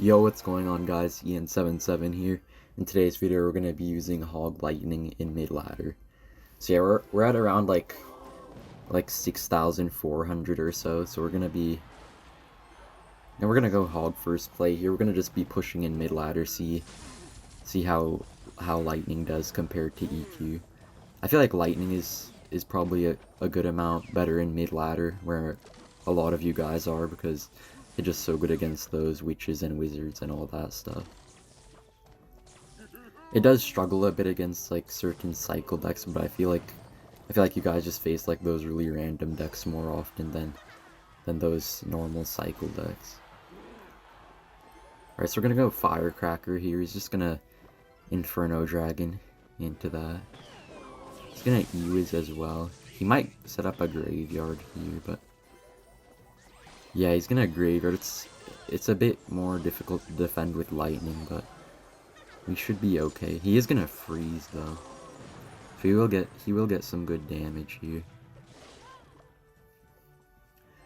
Yo, what's going on guys? Ian77 here. In today's video we're going to be using Hog Lightning in mid ladder. So yeah, we're at around like 6,400 or so, we're going to be... And we're going to go Hog first play here. We're going to just be pushing in mid ladder, see how Lightning does compared to EQ. I feel like Lightning is probably a good amount better in mid ladder, where a lot of you guys are, because it's just so good against those witches and wizards and all that stuff. It does struggle a bit against like certain cycle decks, but I feel like you guys just face like those really random decks more often than those normal cycle decks. Alright, so we're gonna go Firecracker here. He's just gonna Inferno Dragon into that. He's gonna E-Wiz as well. He might set up a graveyard here, but yeah, he's gonna graveyard. It's a bit more difficult to defend with Lightning, but we should be okay. He is gonna freeze though, so he will get some good damage here.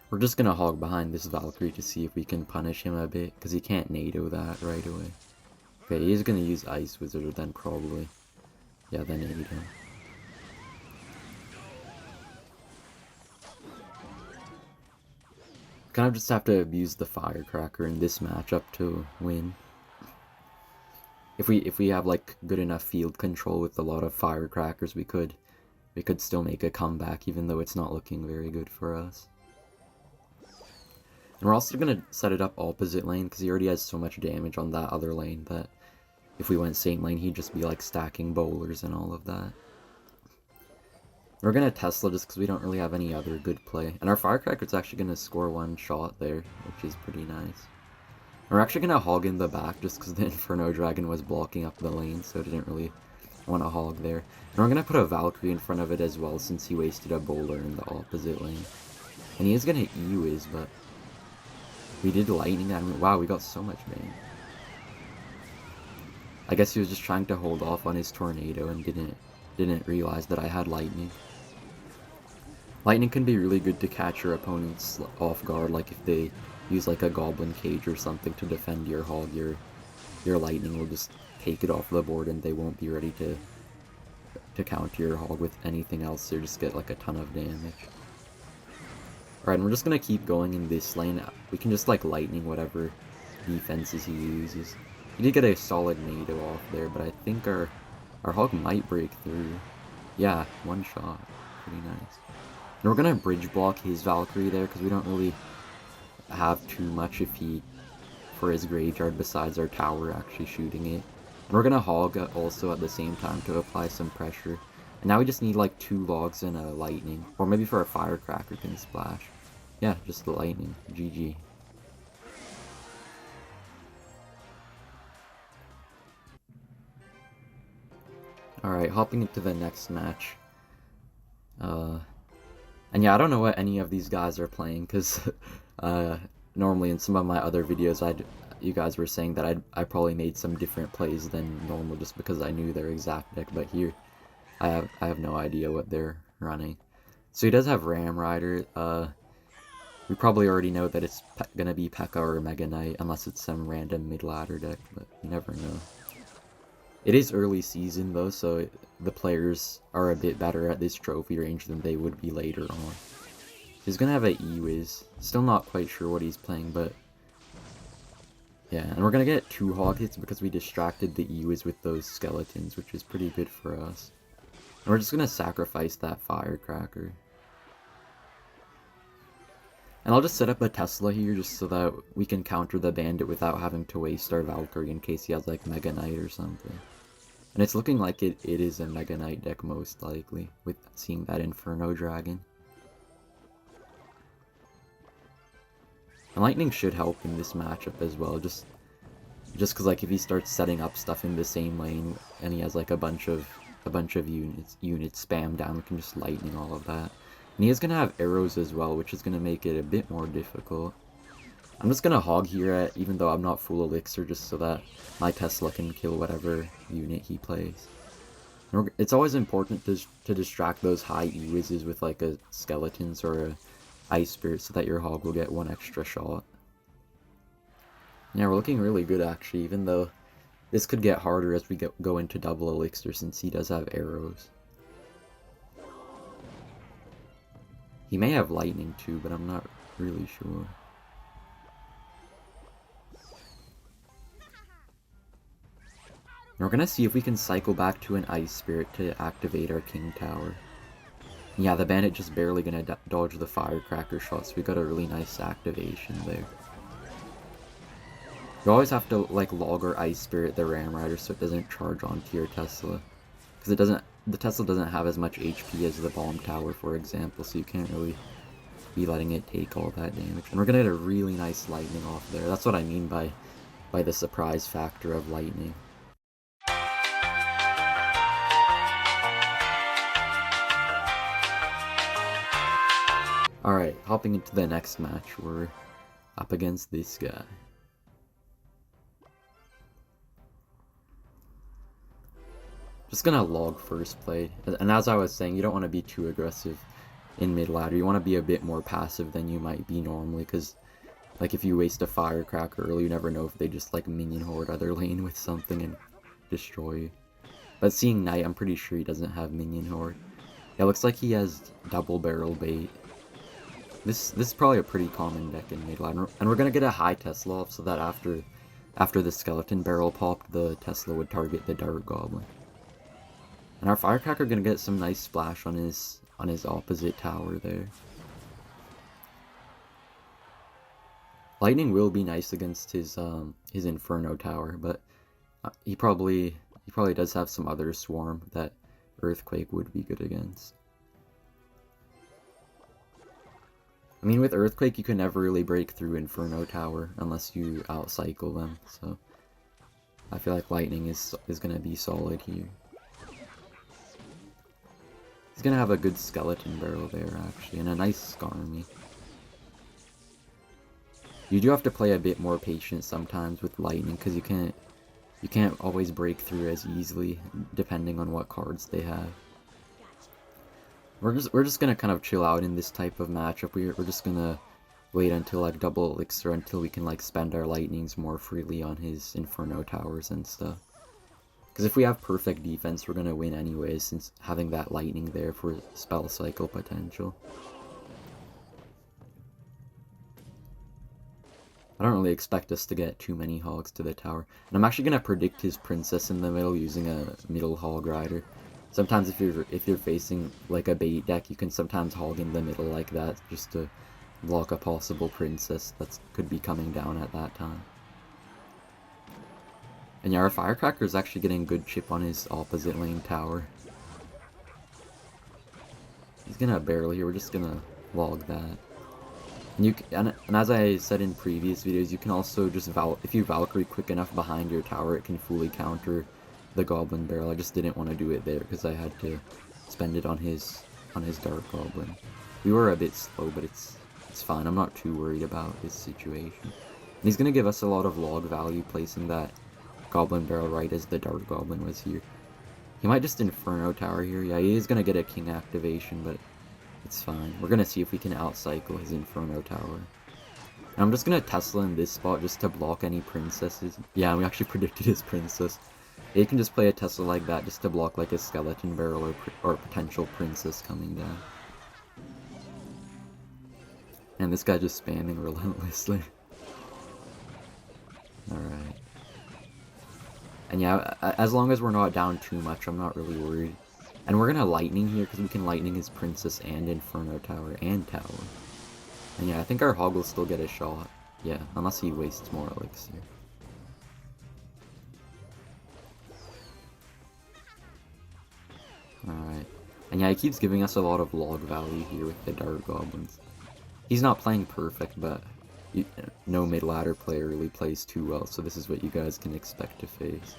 We're just gonna hog behind this Valkyrie to see if we can punish him a bit, because he can't NATO that right away. Okay, he's gonna use Ice Wizard then probably. Yeah, then NATO. Kind of just have to abuse the Firecracker in this matchup to win. If we have like good enough field control with a lot of Firecrackers, we could still make a comeback, even though it's not looking very good for us. And we're also gonna set it up opposite lane, because he already has so much damage on that other lane that if we went same lane, he'd just be like stacking bowlers and all of that. We're gonna Tesla just because we don't really have any other good play. And our Firecracker's actually gonna score one shot there, which is pretty nice. We're actually gonna hog in the back just because the Inferno Dragon was blocking up the lane, so I didn't really want to hog there. And we're gonna put a Valkyrie in front of it as well, since he wasted a bowler in the opposite lane. And he is gonna E-Wiz, but we did Lightning. I mean, wow, we got so much bang. I guess he was just trying to hold off on his Tornado and didn't realize that I had Lightning. Lightning can be really good to catch your opponents off guard, like if they use like a Goblin Cage or something to defend your hog, your Lightning will just take it off the board and they won't be ready to counter your hog with anything else, so you just get like a ton of damage. Alright, and we're just gonna keep going in this lane. We can just like Lightning whatever defenses he uses. He did get a solid NATO off there, but I think our hog might break through. Yeah, one shot. Pretty nice. And we're gonna bridge block his Valkyrie there, because we don't really have too much for his graveyard besides our tower actually shooting it. And we're gonna hog also at the same time to apply some pressure. And now we just need like 2 logs and a Lightning. Or maybe for a Firecracker can splash. Yeah, just the Lightning. GG. Alright, hopping into the next match. And yeah, I don't know what any of these guys are playing, because normally in some of my other videos you guys were saying that I probably made some different plays than normal just because I knew their exact deck, but here I have no idea what they're running. So he does have Ram Rider. We probably already know that it's gonna be P.E.K.K.A. or Mega Knight, unless it's some random mid-ladder deck, but you never know. It is early season though, so the players are a bit better at this trophy range than they would be later on. He's gonna have a E-Wiz. Still not quite sure what he's playing, but yeah, and we're gonna get 2 hog hits because we distracted the E-Wiz with those skeletons, which is pretty good for us. And we're just gonna sacrifice that Firecracker. And I'll just set up a Tesla here just so that we can counter the Bandit without having to waste our Valkyrie in case he has like Mega Knight or something. And it's looking like it is a Mega Knight deck most likely, with seeing that Inferno Dragon. And Lightning should help in this matchup as well, just because like if he starts setting up stuff in the same lane and he has like a bunch of units spam down, we can just Lightning all of that. And he is going to have arrows as well, which is going to make it a bit more difficult. I'm just going to hog here, even though I'm not full elixir, just so that my Tesla can kill whatever unit he plays. It's always important to distract those high E-Wizes with like a Skeletons or a Ice Spirit so that your hog will get 1 extra shot. Yeah, we're looking really good actually, even though this could get harder as we go into double elixir since he does have arrows. He may have lightning too, but I'm not really sure. And we're gonna see if we can cycle back to an Ice Spirit to activate our King Tower. Yeah, the Bandit just barely gonna dodge the Firecracker shot, so we got a really nice activation there. You always have to like log or Ice Spirit the Ram Rider so it doesn't charge onto your Tesla. Because the Tesla doesn't have as much HP as the Bomb Tower, for example, so you can't really be letting it take all that damage. And we're gonna get a really nice lightning off there. That's what I mean by the surprise factor of lightning. Alright, hopping into the next match, we're up against this guy. Just gonna log first play, and as I was saying, you don't want to be too aggressive in mid ladder. You want to be a bit more passive than you might be normally, because like if you waste a Firecracker early, you never know if they just like minion horde other lane with something and destroy you. But seeing Knight, I'm pretty sure he doesn't have minion horde. Yeah, it looks like he has double barrel bait. This is probably a pretty common deck in mid ladder, and we're gonna get a high Tesla off so that after the skeleton barrel popped, the Tesla would target the Dart Goblin. And our Firecracker gonna get some nice splash on his opposite tower there. Lightning will be nice against his Inferno tower, but he probably does have some other swarm that Earthquake would be good against. I mean, with Earthquake, you can never really break through Inferno Tower unless you outcycle them, so I feel like Lightning is gonna be solid here. He's gonna have a good Skeleton Barrel there, actually, and a nice Skarmy. You do have to play a bit more patient sometimes with Lightning, because you can't always break through as easily, depending on what cards they have. We're just gonna kind of chill out in this type of matchup. We're just gonna wait until like double elixir until we can like spend our lightnings more freely on his Inferno towers and stuff. Because if we have perfect defense, we're gonna win anyways, since having that lightning there for spell cycle potential. I don't really expect us to get too many hogs to the tower. And I'm actually gonna predict his princess in the middle using a middle hog rider. Sometimes if you're facing like a bait deck, you can sometimes hog in the middle like that just to block a possible princess that could be coming down at that time. And yeah, our Firecracker is actually getting good chip on his opposite lane tower. He's gonna barrel here. We're just gonna log that. And as I said in previous videos, you can also just if you Valkyrie quick enough behind your tower, it can fully counter the Goblin Barrel. I just didn't want to do it there because I had to spend it on his Dark Goblin. We were a bit slow, but it's fine. I'm not too worried about this situation. And he's gonna give us a lot of log value placing that Goblin Barrel right as the Dark Goblin was here. He might just Inferno Tower here. Yeah, he is gonna get a King activation, but it's fine. We're gonna see if we can outcycle his Inferno Tower. And I'm just gonna Tesla in this spot just to block any princesses. Yeah, we actually predicted his princess. You can just play a Tesla like that just to block like a Skeleton Barrel or potential princess coming down. And this guy just spamming relentlessly. Alright. And yeah, as long as we're not down too much, I'm not really worried. And we're gonna Lightning here because we can Lightning his princess and Inferno Tower and Tower. And yeah, I think our Hog will still get a shot. Yeah, unless he wastes more elixir. Alright. And yeah, he keeps giving us a lot of log value here with the Dart Goblins. He's not playing perfect, but no mid-ladder player really plays too well, so this is what you guys can expect to face.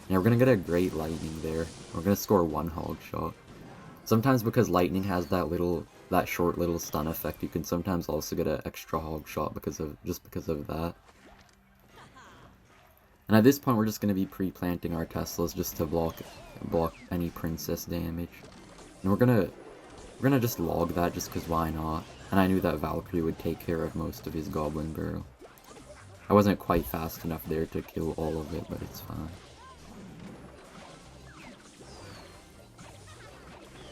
Yeah, we're gonna get a great Lightning there. We're gonna score one hog shot. Sometimes because Lightning has that short little stun effect, you can sometimes also get an extra hog shot because of that. And at this point, we're just gonna be pre-planting our Teslas just to block any princess damage. And we're gonna just log that just because why not? And I knew that Valkyrie would take care of most of his Goblin Barrel. I wasn't quite fast enough there to kill all of it, but it's fine.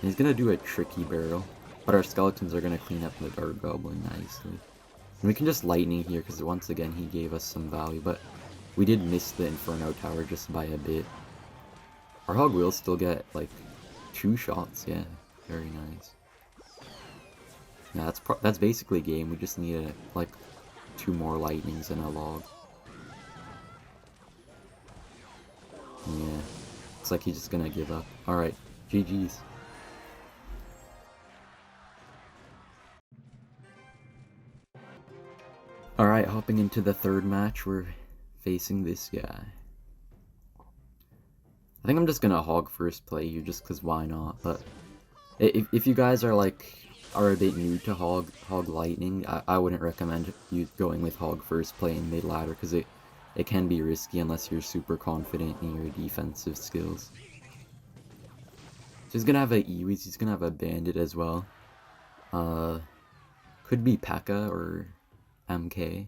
He's gonna do a tricky barrel, but our skeletons are gonna clean up the Dark Goblin nicely. And we can just lightning here, because once again he gave us some value, but we did miss the Inferno Tower just by a bit. Our Hog will still get, like, 2 shots, yeah. Very nice. Yeah, that's basically game. We just need, like, 2 more lightnings and a log. Yeah. Looks like he's just gonna give up. Alright, GG's. Alright, hopping into the third match, we're facing this guy. I think I'm just gonna hog first play here just because why not, but if you guys are a bit new to hog lightning, I wouldn't recommend you going with hog first play in mid ladder because it can be risky unless you're super confident in your defensive skills. So he's gonna have a Iwis, he's gonna have a bandit as well. Could be P.E.K.K.A. or MK.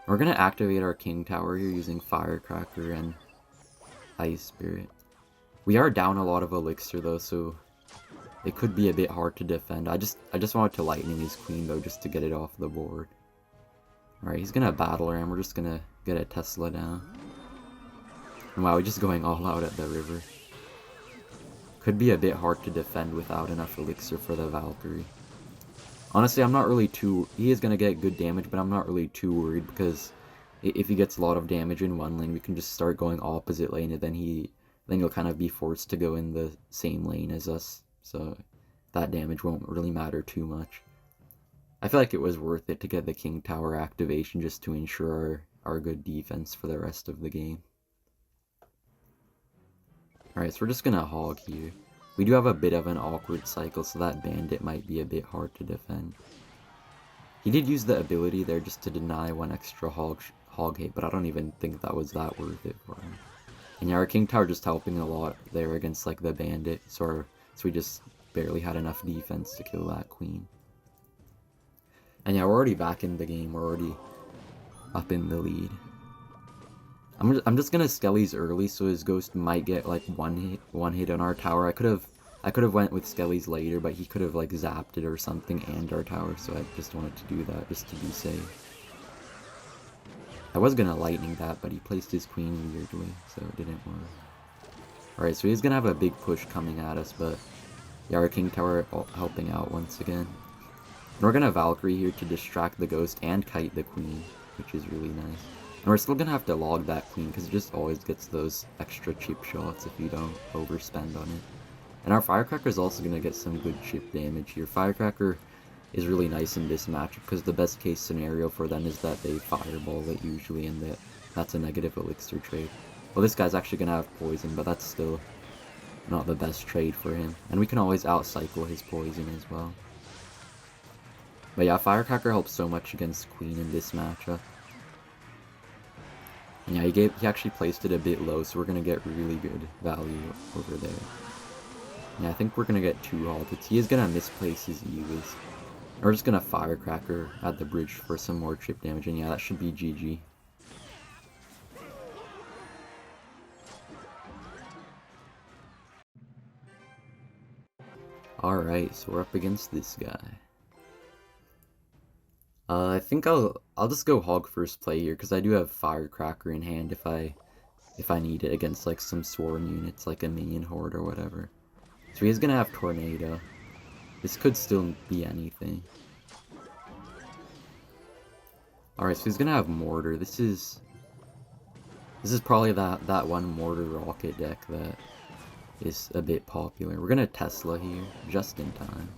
We're gonna activate our king tower here using Firecracker and Ice Spirit. We are down a lot of elixir though, so it could be a bit hard to defend. I just wanted to lightning his queen though, just to get it off the board. Alright, he's gonna battle her and we're just gonna get a Tesla down. And wow, we're just going all out at the river. Could be a bit hard to defend without enough elixir for the Valkyrie. Honestly, I'm not really too... He is gonna get good damage, but I'm not really too worried because if he gets a lot of damage in one lane, we can just start going opposite lane, and then he'll kind of be forced to go in the same lane as us. So that damage won't really matter too much. I feel like it was worth it to get the King Tower activation just to ensure our good defense for the rest of the game. Alright, so we're just gonna hog here. We do have a bit of an awkward cycle, so that bandit might be a bit hard to defend. He did use the ability there just to deny 1 extra hog hit, but I don't even think that was that worth it for him. And yeah, our King Tower just helping a lot there against like the bandit, so we just barely had enough defense to kill that queen. And yeah, we're already back in the game, we're already up in the lead. I'm just gonna Skelly's early, so his ghost might get like one hit on our tower. I could have went with Skelly's later, but he could have like zapped it or something and our tower, so I just wanted to do that just to be safe. I was gonna lightning that, but he placed his queen weirdly, so it didn't work. Alright, so he's gonna have a big push coming at us, but yeah, our King Tower helping out once again. And we're gonna Valkyrie here to distract the ghost and kite the queen, which is really nice. And we're still gonna have to log that queen, because it just always gets those extra chip shots if you don't overspend on it. And our Firecracker is also gonna get some good chip damage here. Firecracker is really nice in this matchup, because the best case scenario for them is that they fireball it usually, and that's a negative elixir trade. Well, this guy's actually gonna have poison, but that's still not the best trade for him. And we can always outcycle his poison as well. But yeah, Firecracker helps so much against Queen in this matchup. And yeah, he actually placed it a bit low, so we're gonna get really good value over there. Yeah, I think we're gonna get 2 halted. He is gonna misplace his Ewas. We're just gonna Firecracker at the bridge for some more chip damage, and yeah, that should be GG. Alright, so we're up against this guy. I think I'll just go hog first play here, because I do have Firecracker in hand if I need it against like some swarm units, like a minion horde or whatever. So he's gonna have Tornado. This could still be anything. Alright, so he's gonna have Mortar. This is probably that one Mortar rocket deck that is a bit popular. We're gonna Tesla here, just in time.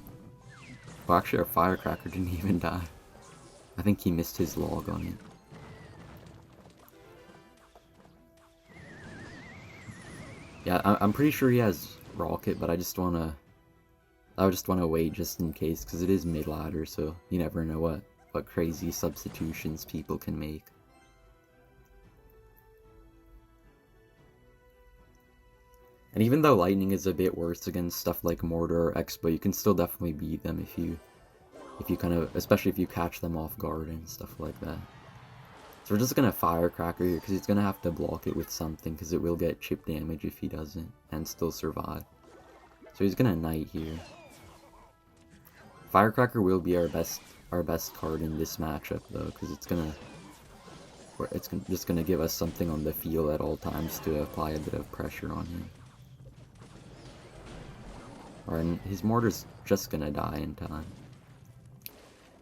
Well, actually our Firecracker didn't even die. I think he missed his log on it. Yeah, I'm pretty sure he has rocket, but I just wanna wait just in case, because it is mid ladder, so you never know what crazy substitutions people can make. And even though lightning is a bit worse against stuff like Mortar or Expo, you can still definitely beat them if you kind of, especially if you catch them off guard and stuff like that. So we're just gonna Firecracker here, because he's gonna have to block it with something, because it will get chip damage if he doesn't, and still survive. So he's gonna Knight here. Firecracker will be our best card in this matchup, though, because it's just gonna give us something on the field at all times to apply a bit of pressure on him. Alright, and his Mortar's just gonna die in time.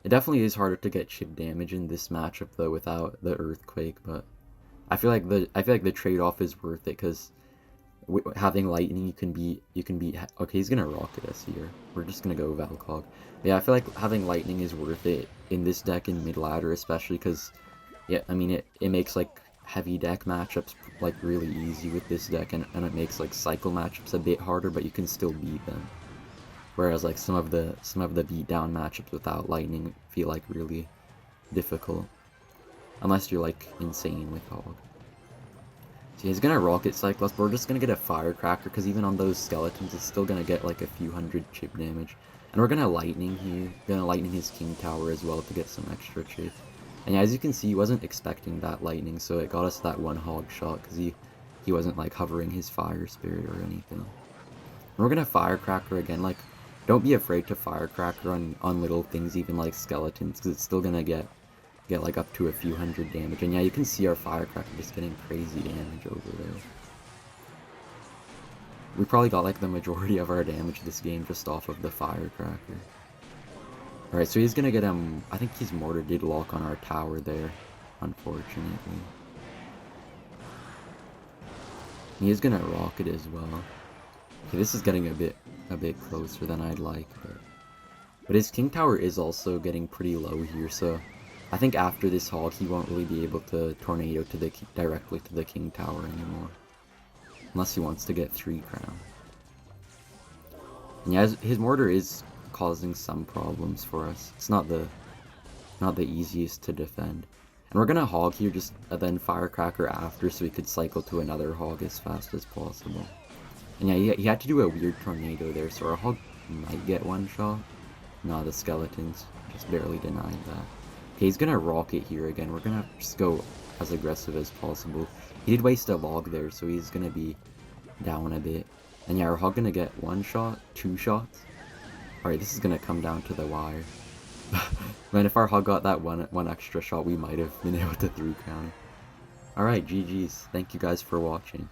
It definitely is harder to get chip damage in this matchup though without the Earthquake, but I feel like the trade-off is worth it, because having Lightning you can be okay, he's gonna rocket us here. We're just gonna go Valcog. Yeah, I feel like having Lightning is worth it in this deck in mid ladder, especially because yeah, I mean it makes like heavy deck matchups like really easy with this deck, and it makes like cycle matchups a bit harder, but you can still beat them. Whereas like some of the beatdown matchups without Lightning feel like really difficult. Unless you're like insane with Hog. So he's gonna Rocket Cycle us, but we're just gonna get a Firecracker, because even on those skeletons it's still gonna get like a few hundred chip damage. And we're gonna Lightning here, gonna Lightning his King Tower as well to get some extra chip. And yeah, as you can see, he wasn't expecting that Lightning, so it got us that one Hog shot, because he wasn't like hovering his Fire Spirit or anything. And we're gonna Firecracker again. Like, don't be afraid to Firecracker on little things, even like skeletons, because it's still gonna get like up to a few hundred damage. And yeah, you can see our Firecracker just getting crazy damage over there. We probably got like the majority of our damage this game just off of the Firecracker. Alright, so he's gonna get him. I think his Mortar did lock on our tower there, unfortunately. He is gonna rocket as well. Okay, this is getting a bit closer than I'd like, but his King Tower is also getting pretty low here, so I think after this Hog he won't really be able to Tornado to directly to the King Tower anymore, unless he wants to get 3 crown. And yeah, his Mortar is causing some problems for us. It's not the easiest to defend. And we're gonna Hog here, just then Firecracker after, so we could cycle to another Hog as fast as possible. And yeah, he had to do a weird Tornado there, so our Hog might get one shot. No, the skeletons just barely denied that. Okay, he's gonna Rocket here again. We're gonna just go as aggressive as possible. He did waste a Log there, so he's gonna be down a bit. And yeah, our Hog gonna get 1 shot, 2 shots. Alright, this is gonna come down to the wire. Man, if our Hog got that one extra shot, we might have been able to 3 crown. Alright, GG's. Thank you guys for watching.